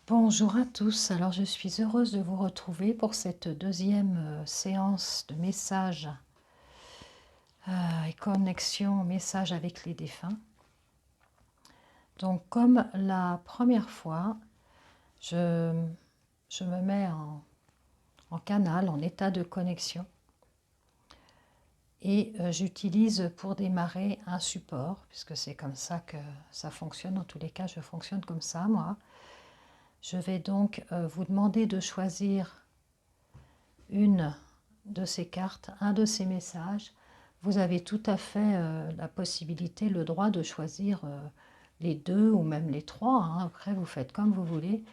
Bonjour à tous, alors je suis heureuse de vous retrouver pour cette deuxième séance de messages et connexion, message avec les défunts. Donc comme la première fois, je me mets en canal, en état de connexion et j'utilise pour démarrer un support, puisque c'est comme ça que ça fonctionne, en tous les cas je fonctionne comme ça moi. Je vais donc vous demander de choisir une de ces cartes, un de ces messages. Vous avez tout à fait la possibilité, le droit de choisir les deux ou même les trois, hein. Après, vous faites comme vous voulez.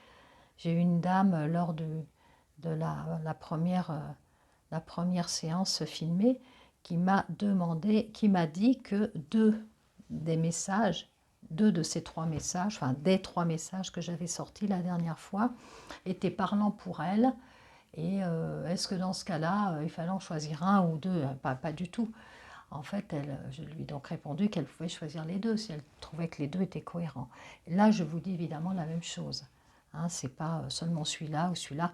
J'ai eu une dame lors de la première séance filmée qui m'a dit que deux de ces trois messages, enfin des trois messages que j'avais sortis la dernière fois, étaient parlants pour elle. Et est-ce que dans ce cas-là, il fallait en choisir un ou deux? Pas du tout. En fait, je lui ai donc répondu qu'elle pouvait choisir les deux si elle trouvait que les deux étaient cohérents. Et là, je vous dis évidemment la même chose. Hein, c'est pas seulement celui-là ou celui-là.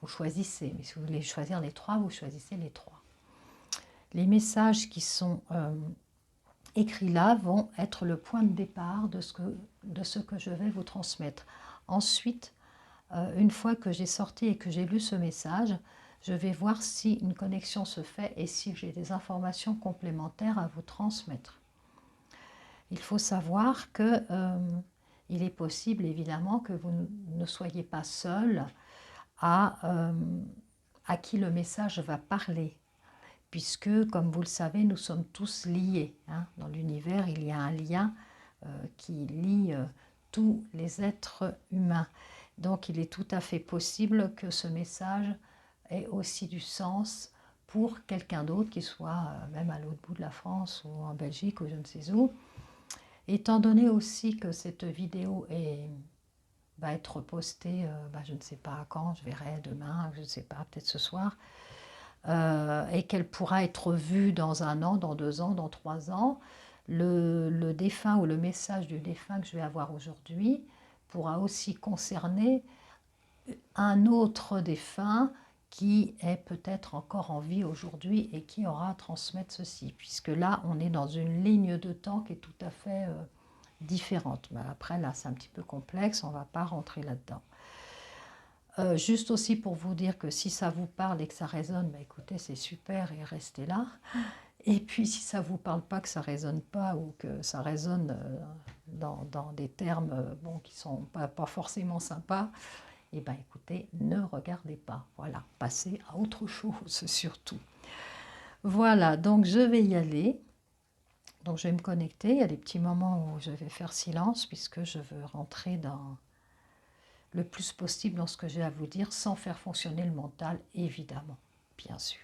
Vous choisissez. Mais si vous voulez choisir les trois, vous choisissez les trois. Les messages qui sont écrits là vont être le point de départ de ce que je vais vous transmettre. Ensuite, une fois que j'ai sorti et que j'ai lu ce message, je vais voir si une connexion se fait et si j'ai des informations complémentaires à vous transmettre. Il faut savoir que il est possible évidemment que vous ne soyez pas seul à qui le message va parler, puisque comme vous le savez, nous sommes tous liés. Hein. Dans l'univers, il y a un lien qui lie tous les êtres humains. Donc il est tout à fait possible que ce message ait aussi du sens pour quelqu'un d'autre qui soit même à l'autre bout de la France ou en Belgique ou je ne sais où. Étant donné aussi que cette vidéo va être postée, je ne sais pas quand, je verrai demain, je ne sais pas, peut-être ce soir, et qu'elle pourra être vue dans 1 an, dans 2 ans, dans 3 ans, le défunt ou le message du défunt que je vais avoir aujourd'hui pourra aussi concerner un autre défunt qui est peut-être encore en vie aujourd'hui et qui aura à transmettre ceci, puisque là, on est dans une ligne de temps qui est tout à fait différente. Mais après, là, c'est un petit peu complexe, on ne va pas rentrer là-dedans. Juste aussi pour vous dire que si ça vous parle et que ça résonne, écoutez, c'est super et restez là. Et puis si ça ne vous parle pas, que ça ne résonne pas ou que ça résonne dans des termes qui ne sont pas forcément sympas, eh bien écoutez, ne regardez pas. Voilà, passez à autre chose surtout. Voilà, donc je vais y aller. Donc je vais me connecter. Il y a des petits moments où je vais faire silence puisque je veux rentrer dans le plus possible dans ce que j'ai à vous dire sans faire fonctionner le mental, évidemment, bien sûr.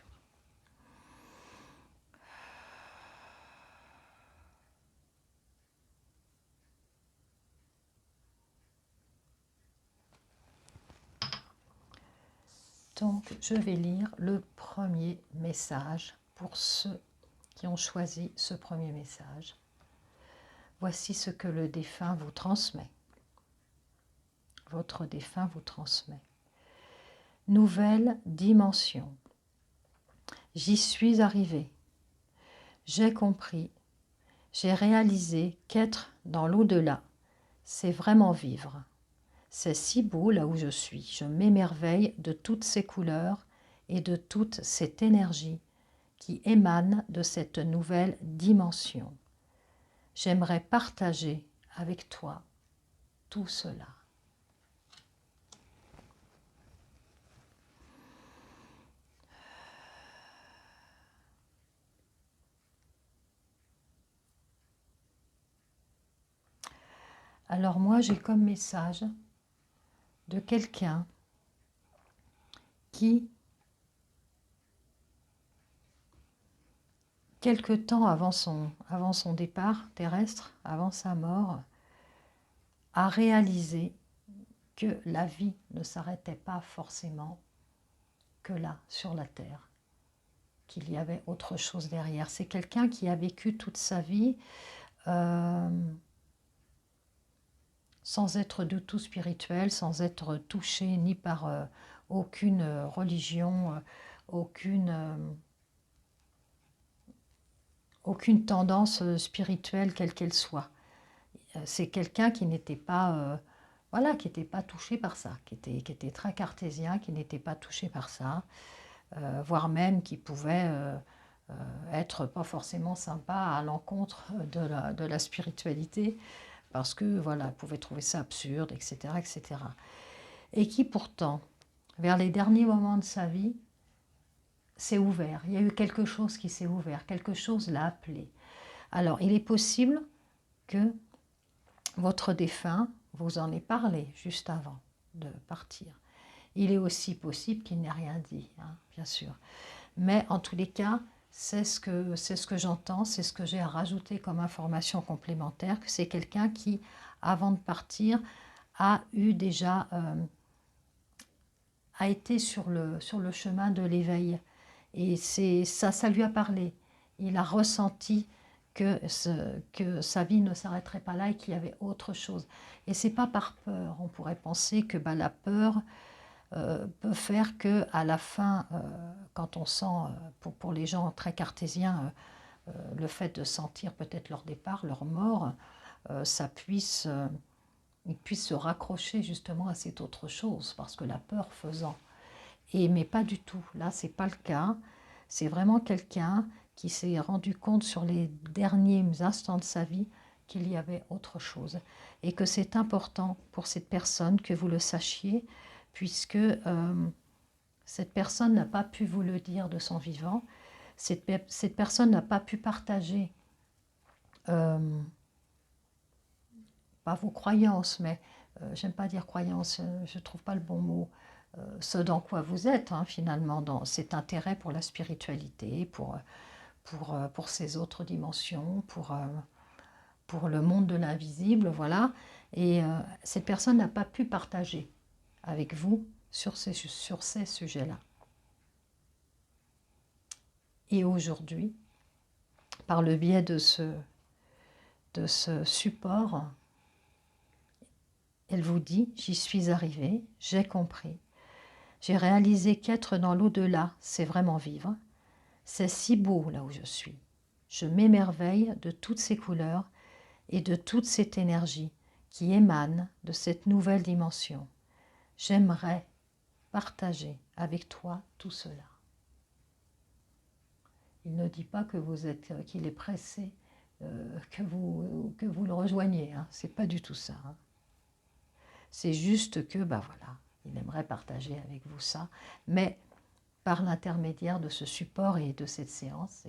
Donc, je vais lire le premier message pour ceux qui ont choisi ce premier message. Voici ce que le défunt vous transmet. Votre défunt vous transmet. Nouvelle dimension. J'y suis arrivé. J'ai compris. J'ai réalisé qu'être dans l'au-delà, c'est vraiment vivre. C'est si beau là où je suis. Je m'émerveille de toutes ces couleurs et de toute cette énergie qui émane de cette nouvelle dimension. J'aimerais partager avec toi tout cela. Alors moi, j'ai comme message de quelqu'un qui, quelque temps avant son départ terrestre, avant sa mort, a réalisé que la vie ne s'arrêtait pas forcément que là, sur la terre, qu'il y avait autre chose derrière. C'est quelqu'un qui a vécu toute sa vie sans être du tout spirituel, sans être touché ni par aucune religion, aucune, aucune tendance spirituelle quelle qu'elle soit. C'est quelqu'un qui n'était pas, voilà, qui n'était pas touché par ça, qui était très cartésien, qui n'était pas touché par ça, voire même qui pouvait être pas forcément sympa à l'encontre de la spiritualité, parce que voilà, pouvait trouver ça absurde, etc., etc. Et qui pourtant, vers les derniers moments de sa vie, s'est ouvert. Il y a eu quelque chose qui s'est ouvert, quelque chose l'a appelé. Alors, il est possible que votre défunt vous en ait parlé juste avant de partir. Il est aussi possible qu'il n'ait rien dit, hein, bien sûr. Mais en tous les cas, c'est ce que j'entends, c'est ce que j'ai à rajouter comme information complémentaire, que c'est quelqu'un qui, avant de partir, a eu déjà a été sur le chemin de l'éveil. Et ça lui a parlé. Il a ressenti que sa vie ne s'arrêterait pas là et qu'il y avait autre chose. Et c'est pas par peur. On pourrait penser que la peur peut faire que à la fin, quand on sent, pour les gens très cartésiens, le fait de sentir peut-être leur départ, leur mort, ça puisse, ils puissent se raccrocher justement à cette autre chose, parce que la peur faisant. Mais pas du tout, là c'est pas le cas, c'est vraiment quelqu'un qui s'est rendu compte sur les derniers instants de sa vie qu'il y avait autre chose, et que c'est important pour cette personne que vous le sachiez, puisque cette personne n'a pas pu vous le dire de son vivant, cette personne n'a pas pu partager euh, pas vos croyances, mais j'aime pas dire croyances, je trouve pas le bon mot, ce dans quoi vous êtes, hein, finalement, dans cet intérêt pour la spiritualité, pour ces autres dimensions, pour le monde de l'invisible, voilà. Et cette personne n'a pas pu partager avec vous sur ces sujets-là. Et aujourd'hui, par le biais de ce support, elle vous dit, j'y suis arrivée, j'ai compris. J'ai réalisé qu'être dans l'au-delà, c'est vraiment vivre. C'est si beau là où je suis. Je m'émerveille de toutes ces couleurs et de toute cette énergie qui émane de cette nouvelle dimension. J'aimerais partager avec toi tout cela. Il ne dit pas que qu'il est pressé que vous le rejoigniez. Hein. C'est pas du tout ça. Hein. C'est juste que, voilà, il aimerait partager avec vous ça, mais par l'intermédiaire de ce support et de cette séance,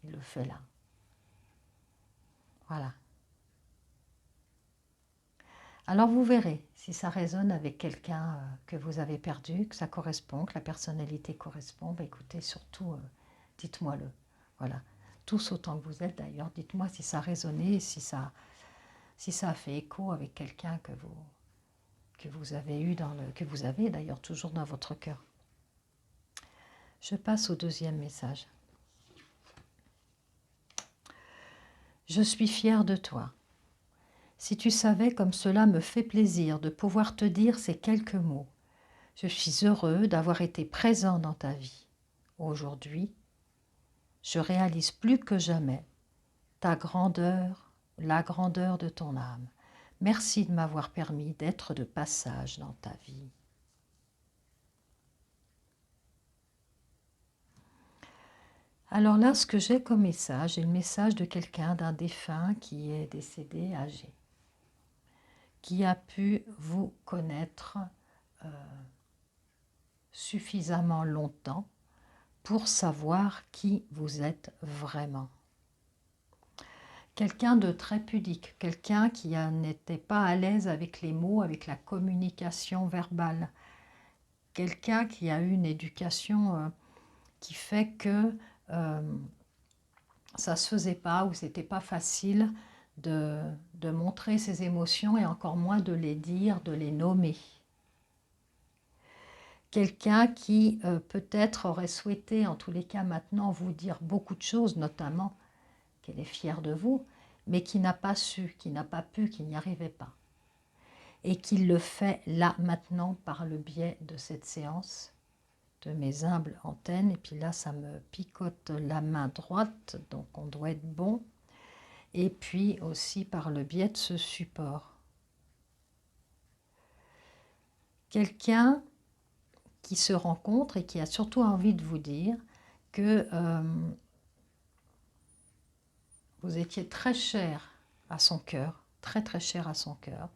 il le fait là. Voilà. Alors vous verrez si ça résonne avec quelqu'un que vous avez perdu, que ça correspond, que la personnalité correspond. Écoutez, surtout, dites-moi-le. Voilà. Tous autant que vous êtes d'ailleurs, dites-moi si ça a résonné, si ça a fait écho avec quelqu'un que vous avez eu que vous avez d'ailleurs toujours dans votre cœur. Je passe au deuxième message. Je suis fière de toi. Si tu savais comme cela me fait plaisir de pouvoir te dire ces quelques mots. Je suis heureux d'avoir été présent dans ta vie. Aujourd'hui, je réalise plus que jamais ta grandeur, la grandeur de ton âme. Merci de m'avoir permis d'être de passage dans ta vie. Alors là, ce que j'ai comme message, c'est le message de quelqu'un, d'un défunt qui est décédé âgé, qui a pu vous connaître suffisamment longtemps pour savoir qui vous êtes vraiment. Quelqu'un de très pudique, quelqu'un qui n'était pas à l'aise avec les mots, avec la communication verbale, quelqu'un qui a eu une éducation qui fait que ça ne se faisait pas ou c'était pas facile de montrer ses émotions et encore moins de les dire, de les nommer. Quelqu'un qui peut-être aurait souhaité, en tous les cas maintenant, vous dire beaucoup de choses, notamment qu'elle est fière de vous, mais qui n'a pas su, qui n'a pas pu, qui n'y arrivait pas. et qu'il le fait là, maintenant, par le biais de cette séance, de mes humbles antennes. Et puis là, ça me picote la main droite, donc on doit être bon. Et puis aussi par le biais de ce support. Quelqu'un qui se rencontre et qui a surtout envie de vous dire que vous étiez très cher à son cœur, très très cher à son cœur.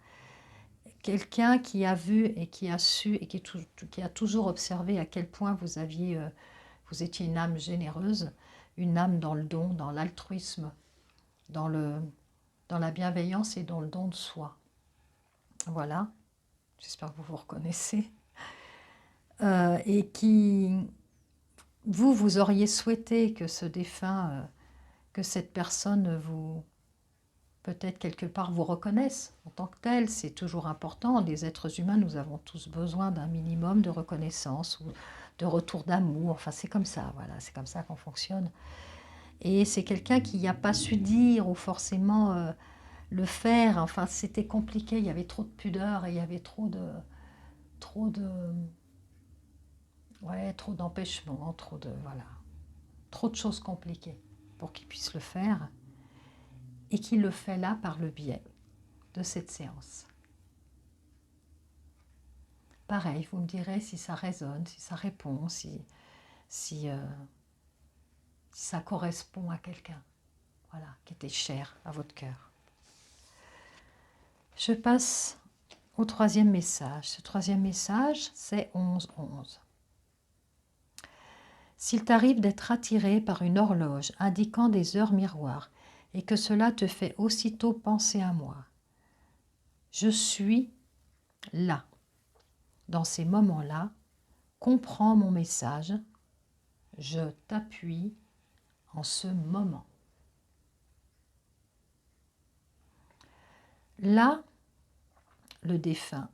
Quelqu'un qui a vu et qui a su et qui a toujours observé à quel point vous étiez une âme généreuse, une âme dans le don, dans l'altruisme, dans la bienveillance et dans le don de soi. Voilà, j'espère que vous vous reconnaissez. Et qui, vous auriez souhaité que ce défunt, que cette personne vous, peut-être quelque part, vous reconnaisse en tant que tel. C'est toujours important. Les êtres humains, nous avons tous besoin d'un minimum de reconnaissance ou de retour d'amour. Enfin, c'est comme ça, voilà, c'est comme ça qu'on fonctionne. Et c'est quelqu'un qui n'a pas su dire ou forcément le faire. Enfin, c'était compliqué. Il y avait trop de pudeur et il y avait trop d'empêchements, trop de choses compliquées pour qu'il puisse le faire. Et qu'il le fait là par le biais de cette séance. Pareil, vous me direz si ça résonne, si ça répond, si ça correspond à quelqu'un, voilà, qui était cher à votre cœur. Je passe au troisième message. Ce troisième message, c'est 11-11. S'il t'arrive d'être attiré par une horloge indiquant des heures miroirs et que cela te fait aussitôt penser à moi, je suis là. Dans ces moments-là, comprends mon message, je t'appuie en ce moment. Là, le défunt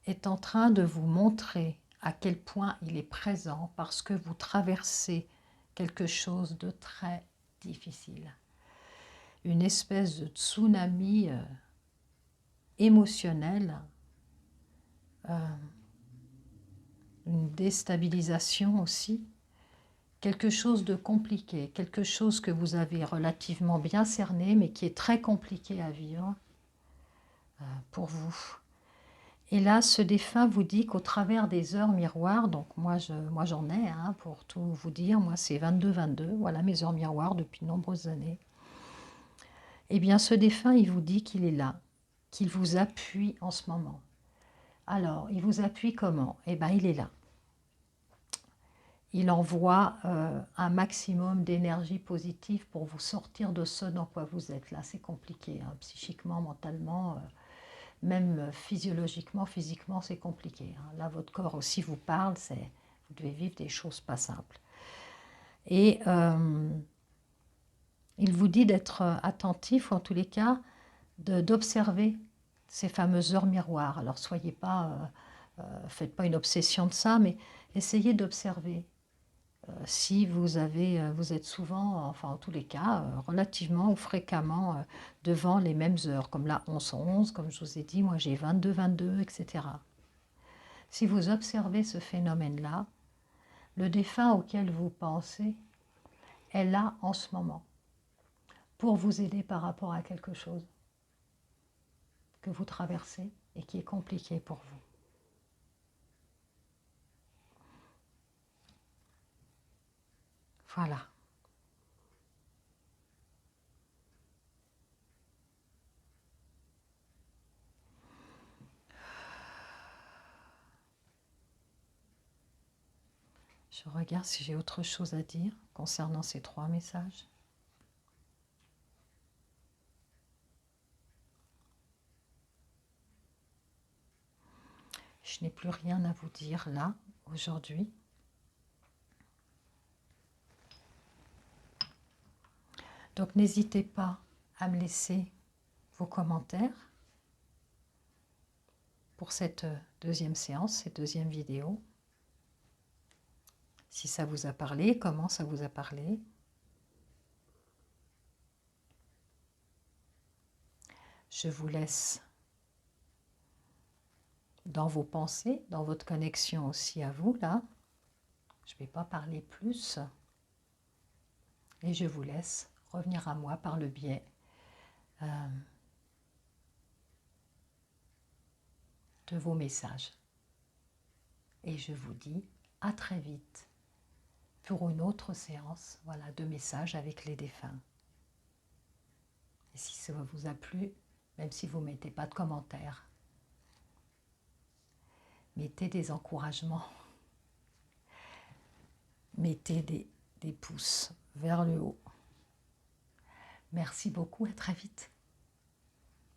est en train de vous montrer à quel point il est présent parce que vous traversez quelque chose de très difficile. Une espèce de tsunami émotionnel, une déstabilisation aussi, quelque chose de compliqué, quelque chose que vous avez relativement bien cerné, mais qui est très compliqué à vivre pour vous. Et là, ce défunt vous dit qu'au travers des heures miroirs, donc moi j'en ai, pour tout vous dire, moi c'est 22-22, voilà mes heures miroirs depuis de nombreuses années. Eh bien ce défunt, il vous dit qu'il est là, qu'il vous appuie en ce moment. Alors, il vous appuie comment? Eh bien, il est là. Il envoie un maximum d'énergie positive pour vous sortir de ce dans quoi vous êtes. Là, c'est compliqué, psychiquement, mentalement, même physiologiquement, physiquement, c'est compliqué. Là, votre corps aussi vous parle, vous devez vivre des choses pas simples. Et il vous dit d'être attentif, ou en tous les cas, d'observer ces fameuses heures miroirs. Alors, soyez pas, faites pas une obsession de ça, mais essayez d'observer. Si vous êtes souvent, enfin en tous les cas, relativement ou fréquemment devant les mêmes heures, comme là 11-11, comme je vous ai dit, moi j'ai 22-22, etc. Si vous observez ce phénomène-là, le défunt auquel vous pensez est là en ce moment pour vous aider par rapport à quelque chose que vous traversez et qui est compliqué pour vous. Voilà. Je regarde si j'ai autre chose à dire concernant ces 3 messages. Je n'ai plus rien à vous dire là, aujourd'hui. Donc n'hésitez pas à me laisser vos commentaires pour cette deuxième séance, cette deuxième vidéo. Si ça vous a parlé, comment ça vous a parlé. Je vous laisse dans vos pensées, dans votre connexion aussi à vous, là. Je ne vais pas parler plus. Et je vous laisse revenir à moi par le biais de vos messages. Et je vous dis à très vite pour une autre séance, voilà, de messages avec les défunts. Et si ça vous a plu, même si vous ne mettez pas de commentaires, mettez des encouragements, mettez des pouces vers le haut. Merci beaucoup, à très vite.